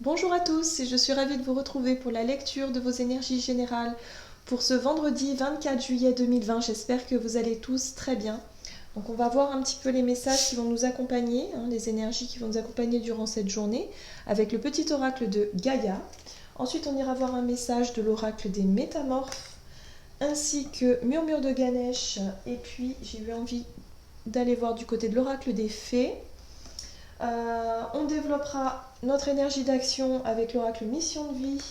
Bonjour à tous, et je suis ravie de vous retrouver pour la lecture de vos énergies générales pour ce vendredi 24 juillet 2020. J'espère que vous allez tous très bien. Donc on va voir un petit peu les messages qui vont nous accompagner, les énergies qui vont nous accompagner durant cette journée, avec le petit oracle de Gaïa. Ensuite on ira voir un message de l'oracle des métamorphes, ainsi que Murmure de Ganesh, et puis j'ai eu envie d'aller voir du côté de l'oracle des fées. On développera notre énergie d'action avec l'oracle mission de vie,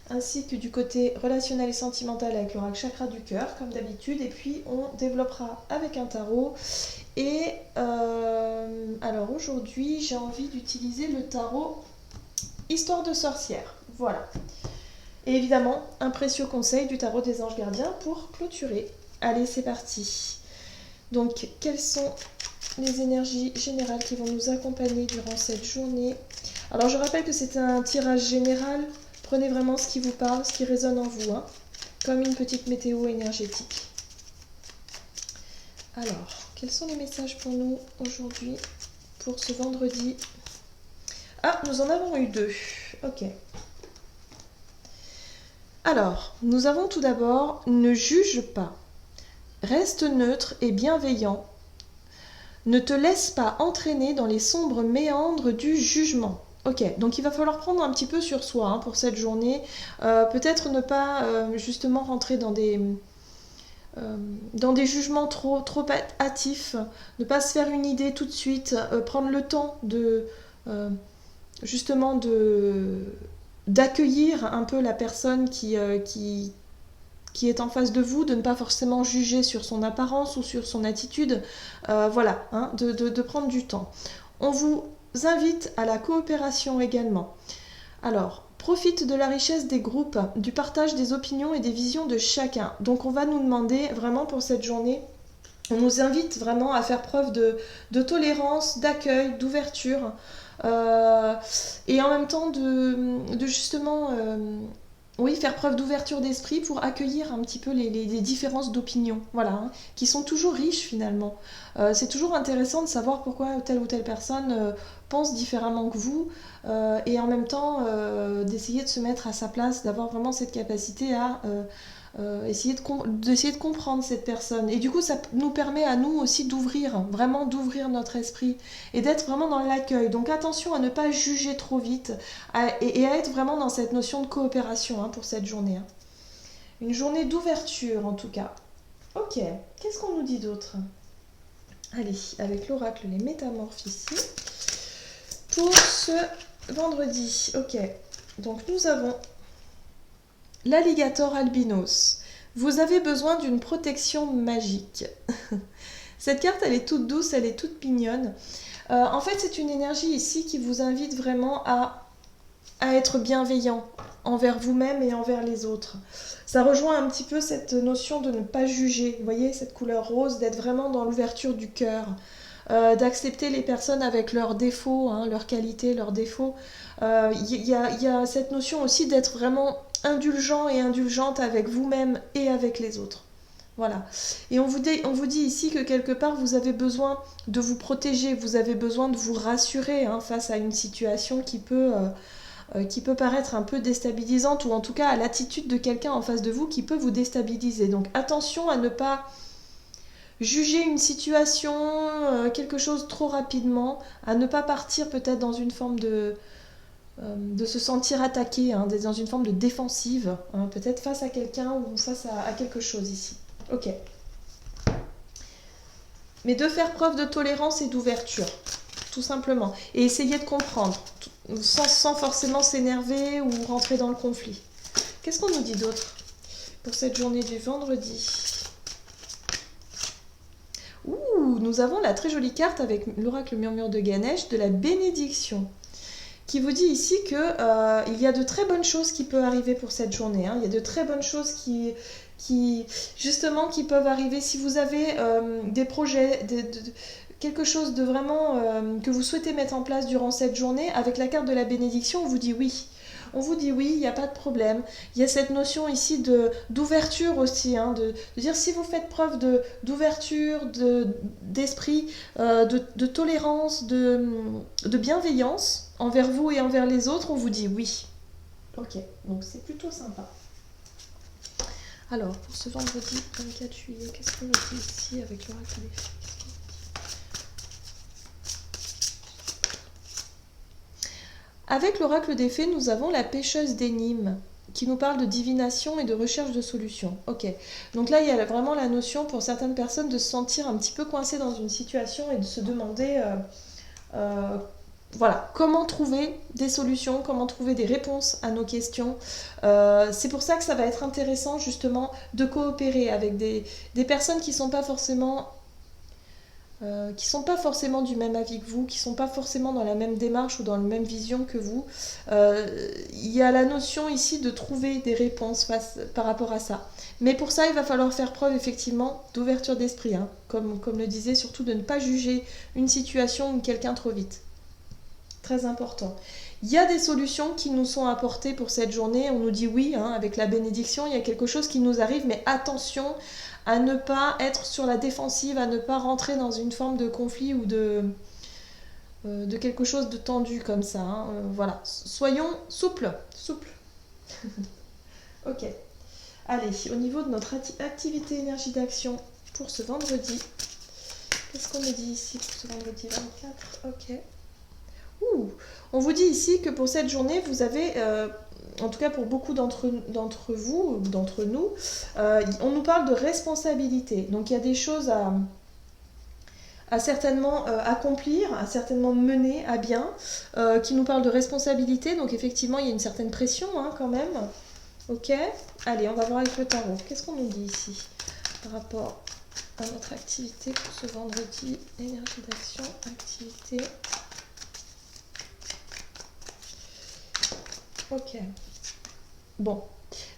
ainsi que du côté relationnel et sentimental avec l'oracle chakra du cœur, comme d'habitude. Et puis on développera avec un tarot. Et alors aujourd'hui, j'ai envie d'utiliser le tarot Histoire de sorcière. Voilà. Et évidemment, un précieux conseil du tarot des anges gardiens pour clôturer. Allez, c'est parti. Donc, quelles sont les énergies générales qui vont nous accompagner durant cette journée? Alors, je rappelle que c'est un tirage général. Prenez vraiment ce qui vous parle, ce qui résonne en vous, comme une petite météo énergétique. Alors, quels sont les messages pour nous aujourd'hui, pour ce vendredi? Ah, nous en avons eu deux. Ok. Alors, nous avons tout d'abord « Ne juge pas ». Reste neutre et bienveillant. Ne te laisse pas entraîner dans les sombres méandres du jugement. Ok, donc il va falloir prendre un petit peu sur soi pour cette journée. Peut-être ne pas justement rentrer dans des jugements trop hâtifs. Ne pas se faire une idée tout de suite. Prendre le temps de justement d'accueillir un peu la personne qui est en face de vous, de ne pas forcément juger sur son apparence ou sur son attitude. Voilà, de prendre du temps. On vous invite à la coopération également. Alors, profite de la richesse des groupes, du partage des opinions et des visions de chacun. Donc on va nous demander vraiment pour cette journée, on nous invite vraiment à faire preuve de tolérance, d'accueil, d'ouverture, et en même temps de justement oui, faire preuve d'ouverture d'esprit pour accueillir un petit peu les différences d'opinion, voilà, qui sont toujours riches finalement. C'est toujours intéressant de savoir pourquoi telle ou telle personne pense différemment que vous, et en même temps d'essayer de se mettre à sa place, d'avoir vraiment cette capacité à d'essayer de comprendre cette personne. Et du coup, ça nous permet à nous aussi vraiment d'ouvrir notre esprit et d'être vraiment dans l'accueil. Donc attention à ne pas juger trop vite et à être vraiment dans cette notion de coopération pour cette journée. Une journée d'ouverture en tout cas. Ok, qu'est-ce qu'on nous dit d'autre? Allez, avec l'oracle les métamorphes ici. Pour ce vendredi, ok. Donc nous avons l'alligator albinos. Vous avez besoin d'une protection magique. Cette carte, elle est toute douce, elle est toute mignonne. En fait, c'est une énergie ici qui vous invite vraiment à être bienveillant envers vous-même et envers les autres. Ça rejoint un petit peu cette notion de ne pas juger. Vous voyez, cette couleur rose, d'être vraiment dans l'ouverture du cœur. D'accepter les personnes avec leurs défauts, leurs qualités, leurs défauts. Y a cette notion aussi d'être vraiment indulgent et indulgente avec vous-même et avec les autres. Voilà. Et on vous dit ici que quelque part, vous avez besoin de vous protéger, vous avez besoin de vous rassurer face à une situation qui peut paraître un peu déstabilisante, ou en tout cas à l'attitude de quelqu'un en face de vous qui peut vous déstabiliser. Donc attention à ne pas juger une situation, quelque chose trop rapidement, à ne pas partir peut-être dans une forme de se sentir attaqué, dans une forme de défensive, peut-être face à quelqu'un ou face à quelque chose ici. Ok. Mais de faire preuve de tolérance et d'ouverture, tout simplement. Et essayer de comprendre, sans forcément s'énerver ou rentrer dans le conflit. Qu'est-ce qu'on nous dit d'autre pour cette journée du vendredi? Ouh, nous avons la très jolie carte avec l'oracle Murmure de Ganesh de la bénédiction, qui vous dit ici que il y a de très bonnes choses qui peuvent arriver pour cette journée. Il y a de très bonnes choses qui justement qui peuvent arriver si vous avez des projets, quelque chose de vraiment que vous souhaitez mettre en place durant cette journée. Avec la carte de la bénédiction, on vous dit oui. On vous dit oui, il n'y a pas de problème. Il y a cette notion ici d'ouverture aussi, hein, de dire si vous faites preuve d'ouverture, d'esprit, de tolérance, de bienveillance envers vous et envers les autres, on vous dit oui. Ok, donc c'est plutôt sympa. Alors, pour ce vendredi 24 juillet, qu'est-ce qu'on nous dit ici avec l'oracle des fées? Avec l'oracle des fées, nous avons la pêcheuse d'énigmes qui nous parle de divination et de recherche de solutions. Ok, donc là il y a vraiment la notion pour certaines personnes de se sentir un petit peu coincées dans une situation et de se demander voilà, comment trouver des solutions, comment trouver des réponses à nos questions. C'est pour ça que ça va être intéressant justement de coopérer avec des personnes qui ne sont pas forcément du même avis que vous, qui ne sont pas forcément dans la même démarche ou dans la même vision que vous. Il y a la notion ici de trouver des réponses par rapport à ça. Mais pour ça, il va falloir faire preuve effectivement d'ouverture d'esprit, hein, comme le disait, surtout de ne pas juger une situation ou quelqu'un trop vite. Très important. Il y a des solutions qui nous sont apportées pour cette journée. On nous dit oui, hein, avec la bénédiction, il y a quelque chose qui nous arrive, mais attention à ne pas être sur la défensive, à ne pas rentrer dans une forme de conflit ou de quelque chose de tendu comme ça. Hein. Voilà, soyons souples. Ok. Allez, au niveau de notre activité énergie d'action pour ce vendredi, qu'est-ce qu'on me dit ici pour ce vendredi 24? Ok. On vous dit ici que pour cette journée, vous avez, en tout cas pour beaucoup d'entre vous, d'entre nous, on nous parle de responsabilité. Donc il y a des choses à certainement accomplir, à certainement mener à bien, qui nous parlent de responsabilité. Donc effectivement, il y a une certaine pression hein, quand même. Ok, allez, on va voir avec le tarot. Qu'est-ce qu'on nous dit ici par rapport à notre activité pour ce vendredi? Énergie d'action, activité... Ok. Bon,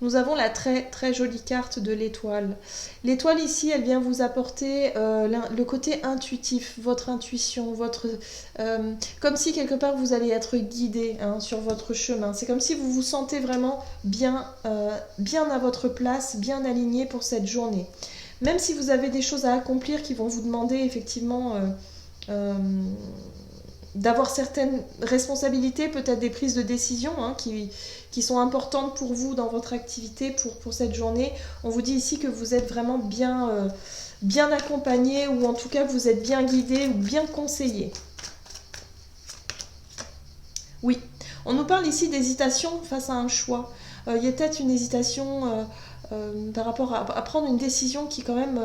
nous avons la très très jolie carte de l'étoile. L'étoile ici, elle vient vous apporter le côté intuitif, votre intuition, comme si quelque part vous allez être guidé hein, sur votre chemin. C'est comme si vous vous sentez vraiment bien à votre place, bien aligné pour cette journée. Même si vous avez des choses à accomplir qui vont vous demander effectivement... d'avoir certaines responsabilités, peut-être des prises de décision hein, qui sont importantes pour vous dans votre activité pour cette journée. On vous dit ici que vous êtes vraiment bien accompagné ou en tout cas vous êtes bien guidé ou bien conseillé. Oui, on nous parle ici d'hésitation face à un choix. Il y a peut-être une hésitation par rapport à prendre une décision qui quand même...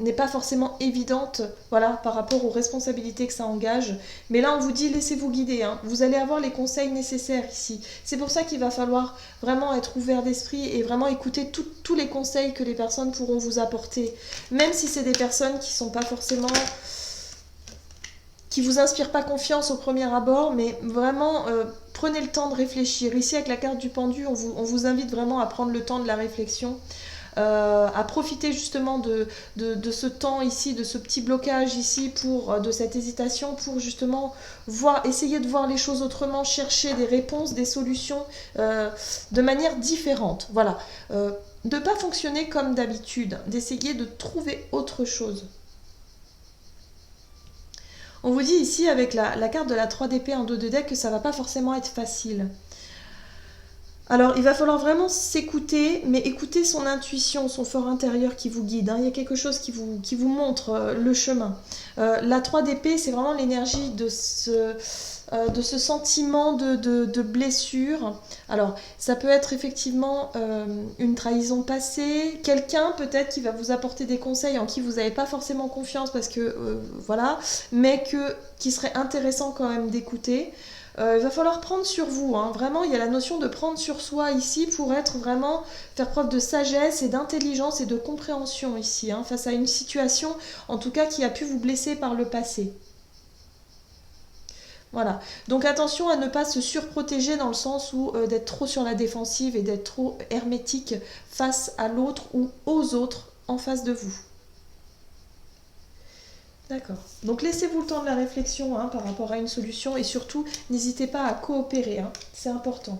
n'est pas forcément évidente voilà, par rapport aux responsabilités que ça engage. Mais là, on vous dit, laissez-vous guider. Hein. Vous allez avoir les conseils nécessaires ici. C'est pour ça qu'il va falloir vraiment être ouvert d'esprit et vraiment écouter tous les conseils que les personnes pourront vous apporter. Même si c'est des personnes qui sont pas forcément... qui vous inspirent pas confiance au premier abord, mais vraiment... prenez le temps de réfléchir. Ici, avec la carte du pendu, on vous invite vraiment à prendre le temps de la réflexion. À profiter justement de ce temps ici, de ce petit blocage ici, de cette hésitation, pour justement essayer de voir les choses autrement, chercher des réponses, des solutions de manière différente. Voilà. De ne pas fonctionner comme d'habitude, d'essayer de trouver autre chose. On vous dit ici avec la carte de la 3 d'épée en dos de deck que ça va pas forcément être facile. Alors, il va falloir vraiment s'écouter, mais écouter son intuition, son fort intérieur qui vous guide. Hein. Il y a quelque chose qui vous montre le chemin. La 3 d'épée, c'est vraiment l'énergie de ce sentiment de blessure. Alors, ça peut être effectivement une trahison passée, quelqu'un peut-être qui va vous apporter des conseils en qui vous n'avez pas forcément confiance parce que, voilà, mais qui serait intéressant quand même d'écouter. Il va falloir prendre sur vous, hein. Vraiment il y a la notion de prendre sur soi ici pour faire preuve de sagesse et d'intelligence et de compréhension ici, hein, face à une situation en tout cas qui a pu vous blesser par le passé. Voilà, donc attention à ne pas se surprotéger dans le sens où d'être trop sur la défensive et d'être trop hermétique face à l'autre ou aux autres en face de vous. D'accord. Donc laissez-vous le temps de la réflexion hein, par rapport à une solution et surtout n'hésitez pas à coopérer, hein. C'est important.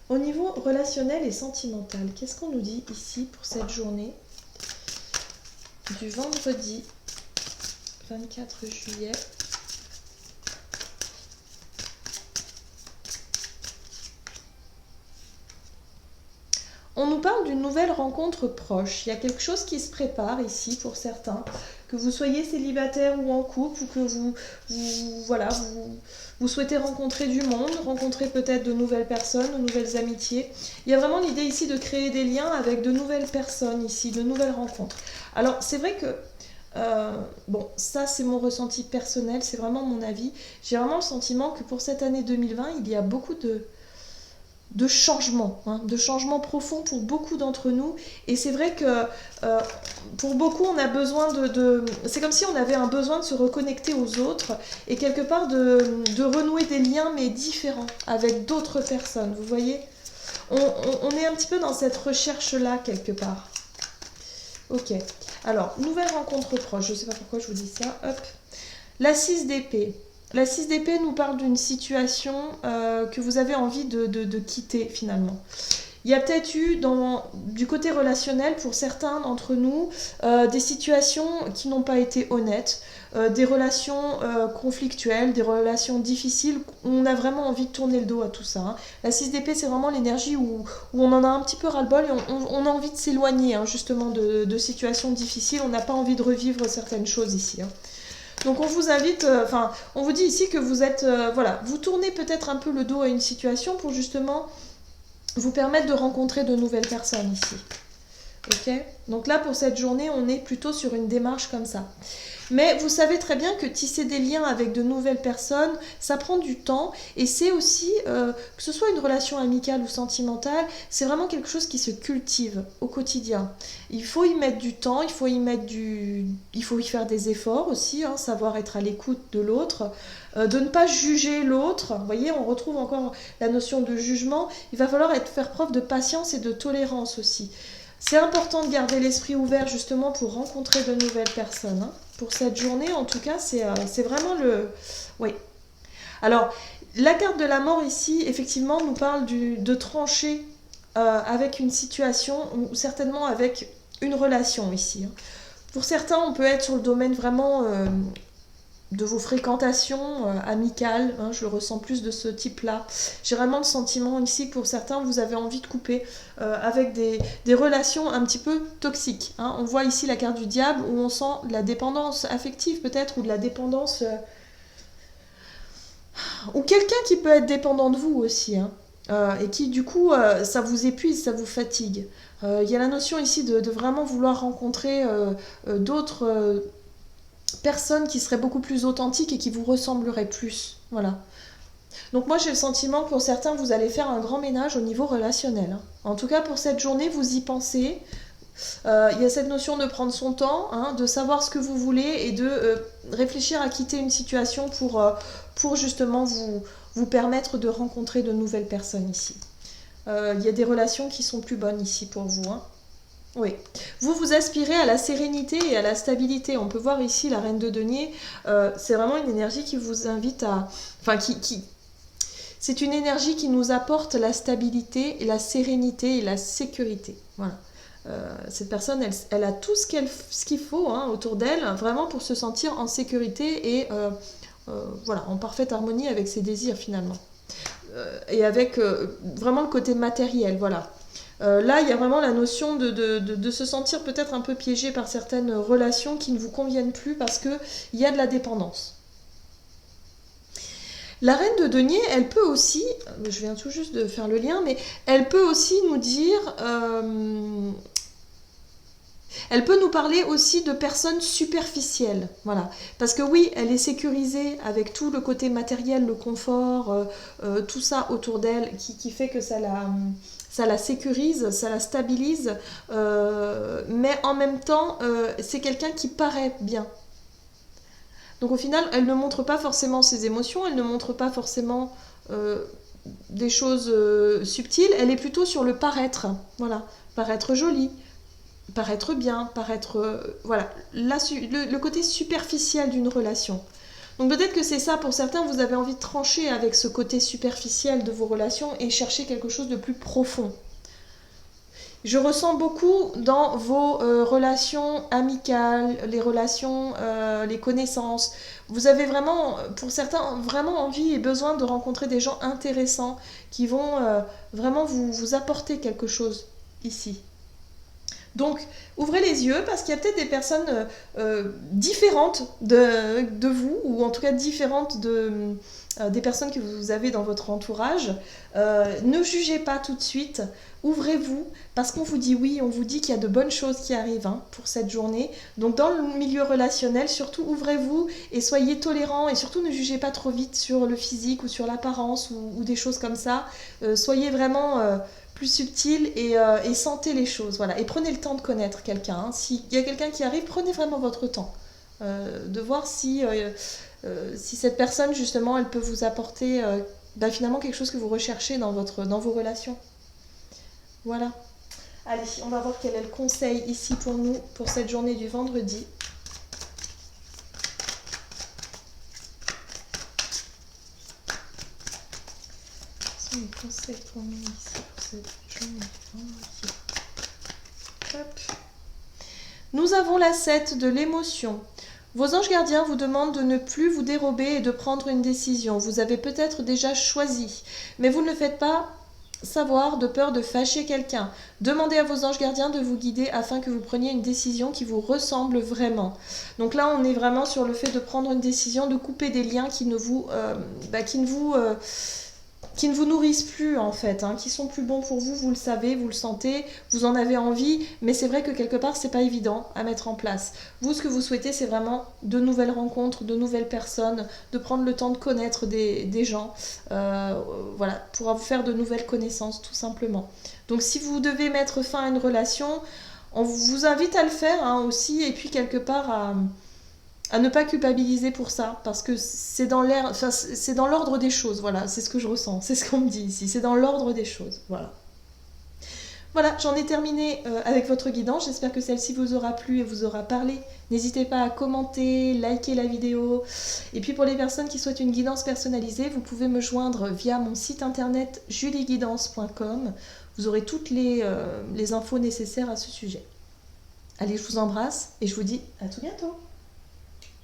Au niveau relationnel et sentimental, qu'est-ce qu'on nous dit ici pour cette journée du vendredi 24 juillet ? On nous parle d'une nouvelle rencontre proche. Il y a quelque chose qui se prépare ici pour certains. Que vous soyez célibataire ou en couple, ou que vous souhaitez rencontrer du monde, rencontrer peut-être de nouvelles personnes, de nouvelles amitiés. Il y a vraiment l'idée ici de créer des liens avec de nouvelles personnes ici, de nouvelles rencontres. Alors c'est vrai que bon, ça c'est mon ressenti personnel, c'est vraiment mon avis. J'ai vraiment le sentiment que pour cette année 2020, il y a beaucoup de changements, hein, de changements profonds pour beaucoup d'entre nous. Et c'est vrai que pour beaucoup, on a besoin c'est comme si on avait un besoin de se reconnecter aux autres et quelque part de renouer des liens, mais différents, avec d'autres personnes. Vous voyez, on est un petit peu dans cette recherche-là, quelque part. Ok. Alors, nouvelle rencontre proche. Je ne sais pas pourquoi je vous dis ça. Hop. La 6 d'épée. La 6 d'épée nous parle d'une situation que vous avez envie de quitter finalement. Il y a peut-être eu du côté relationnel pour certains d'entre nous des situations qui n'ont pas été honnêtes, des relations conflictuelles, des relations difficiles où on a vraiment envie de tourner le dos à tout ça. Hein. La 6 d'épée c'est vraiment l'énergie où on en a un petit peu ras-le-bol et on a envie de s'éloigner hein, justement de situations difficiles, on n'a pas envie de revivre certaines choses ici. Hein. Donc on vous invite, on vous dit ici que vous êtes, vous tournez peut-être un peu le dos à une situation pour justement vous permettre de rencontrer de nouvelles personnes ici. Ok ? Donc là pour cette journée, on est plutôt sur une démarche comme ça. Mais vous savez très bien que tisser des liens avec de nouvelles personnes, ça prend du temps et c'est aussi, que ce soit une relation amicale ou sentimentale, c'est vraiment quelque chose qui se cultive au quotidien. Il faut y mettre du temps, il faut y faire des efforts aussi, hein, savoir être à l'écoute de l'autre, de ne pas juger l'autre. Vous voyez, on retrouve encore la notion de jugement. Il va falloir faire preuve de patience et de tolérance aussi. C'est important de garder l'esprit ouvert justement pour rencontrer de nouvelles personnes. Hein. Pour cette journée, en tout cas, c'est vraiment le... Oui. Alors, la carte de la mort ici, effectivement, nous parle de trancher avec une situation ou certainement avec une relation ici. Hein. Pour certains, on peut être sur le domaine vraiment de vos fréquentations amicales, hein, je le ressens plus de ce type-là. J'ai vraiment le sentiment ici que pour certains, vous avez envie de couper avec des relations un petit peu toxiques. Hein. On voit ici la carte du diable où on sent de la dépendance affective peut-être, ou de la dépendance... ou quelqu'un qui peut être dépendant de vous aussi, hein. Et qui du coup, ça vous épuise, ça vous fatigue. Il y a la notion ici de vraiment vouloir rencontrer d'autres... personnes qui seraient beaucoup plus authentiques et qui vous ressembleraient plus. Voilà. Donc moi j'ai le sentiment que pour certains vous allez faire un grand ménage au niveau relationnel. Hein. En tout cas pour cette journée vous y pensez. Il y a cette notion de prendre son temps, hein, de savoir ce que vous voulez et de réfléchir à quitter une situation pour justement vous permettre de rencontrer de nouvelles personnes ici. Il y a des relations qui sont plus bonnes ici pour vous. Hein. Oui. Vous aspirez à la sérénité et à la stabilité. On peut voir ici la reine de denier. C'est vraiment une énergie qui vous invite à... Enfin, c'est une énergie qui nous apporte la stabilité, et la sérénité et la sécurité. Voilà. Cette personne, elle a tout ce qu'il faut hein, autour d'elle, vraiment pour se sentir en sécurité et voilà, en parfaite harmonie avec ses désirs finalement. Et avec vraiment le côté matériel, voilà. Là, il y a vraiment la notion de se sentir peut-être un peu piégé par certaines relations qui ne vous conviennent plus parce qu'il y a de la dépendance. La reine de denier, elle peut aussi, je viens tout juste de faire le lien, mais elle peut aussi nous dire... elle peut nous parler aussi de personnes superficielles, voilà. Parce que oui, elle est sécurisée avec tout le côté matériel, le confort, tout ça autour d'elle qui fait que ça la sécurise, ça la stabilise, mais en même temps, c'est quelqu'un qui paraît bien. Donc au final, elle ne montre pas forcément ses émotions, elle ne montre pas forcément des choses subtiles, elle est plutôt sur le paraître, voilà, paraître jolie, paraître bien, paraître... voilà, le côté superficiel d'une relation. Donc peut-être que c'est ça, pour certains, vous avez envie de trancher avec ce côté superficiel de vos relations et chercher quelque chose de plus profond. Je ressens beaucoup dans vos relations amicales, les relations, les connaissances. Vous avez vraiment, pour certains, vraiment envie et besoin de rencontrer des gens intéressants qui vont vraiment vous apporter quelque chose ici. Donc, ouvrez les yeux parce qu'il y a peut-être des personnes différentes de vous, ou en tout cas différentes des personnes que vous avez dans votre entourage. Ne jugez pas tout de suite, ouvrez-vous, parce qu'on vous dit oui, on vous dit qu'il y a de bonnes choses qui arrivent pour cette journée. Donc dans le milieu relationnel, surtout ouvrez-vous et soyez tolérants, et surtout ne jugez pas trop vite sur le physique ou sur l'apparence ou des choses comme ça. Soyez vraiment... plus subtil et sentez les choses, voilà. Et prenez le temps de connaître quelqu'un. S'il y a quelqu'un qui arrive, prenez vraiment votre temps de voir si cette personne, justement, elle peut vous apporter finalement quelque chose que vous recherchez dans vos relations. Voilà. Allez, on va voir quel est le conseil ici pour nous, pour cette journée du vendredi. Quels sont les conseils pour nous ici, pour cette journée du vendredi? Hop. Nous avons la 7 de l'émotion. Vos anges gardiens vous demandent de ne plus vous dérober et de prendre une décision. Vous avez peut-être déjà choisi, mais vous ne le faites pas savoir de peur de fâcher quelqu'un. Demandez à vos anges gardiens de vous guider afin que vous preniez une décision qui vous ressemble vraiment. Donc là, on est vraiment sur le fait de prendre une décision, de couper des liens qui ne vous nourrissent plus en fait, qui sont plus bons pour vous, vous le savez, vous le sentez, vous en avez envie, mais c'est vrai que quelque part c'est pas évident à mettre en place. Vous, ce que vous souhaitez, c'est vraiment de nouvelles rencontres, de nouvelles personnes, de prendre le temps de connaître des gens, voilà, pour vous faire de nouvelles connaissances tout simplement. Donc si vous devez mettre fin à une relation, on vous invite à le faire aussi, et puis quelque part à ne pas culpabiliser pour ça, parce que c'est dans l'ordre des choses, voilà, c'est ce que je ressens, c'est ce qu'on me dit ici, c'est dans l'ordre des choses, voilà. Voilà, j'en ai terminé avec votre guidance, j'espère que celle-ci vous aura plu et vous aura parlé. N'hésitez pas à commenter, liker la vidéo, et puis pour les personnes qui souhaitent une guidance personnalisée, vous pouvez me joindre via mon site internet julieguidance.com, vous aurez toutes les infos nécessaires à ce sujet. Allez, je vous embrasse et je vous dis à tout bientôt.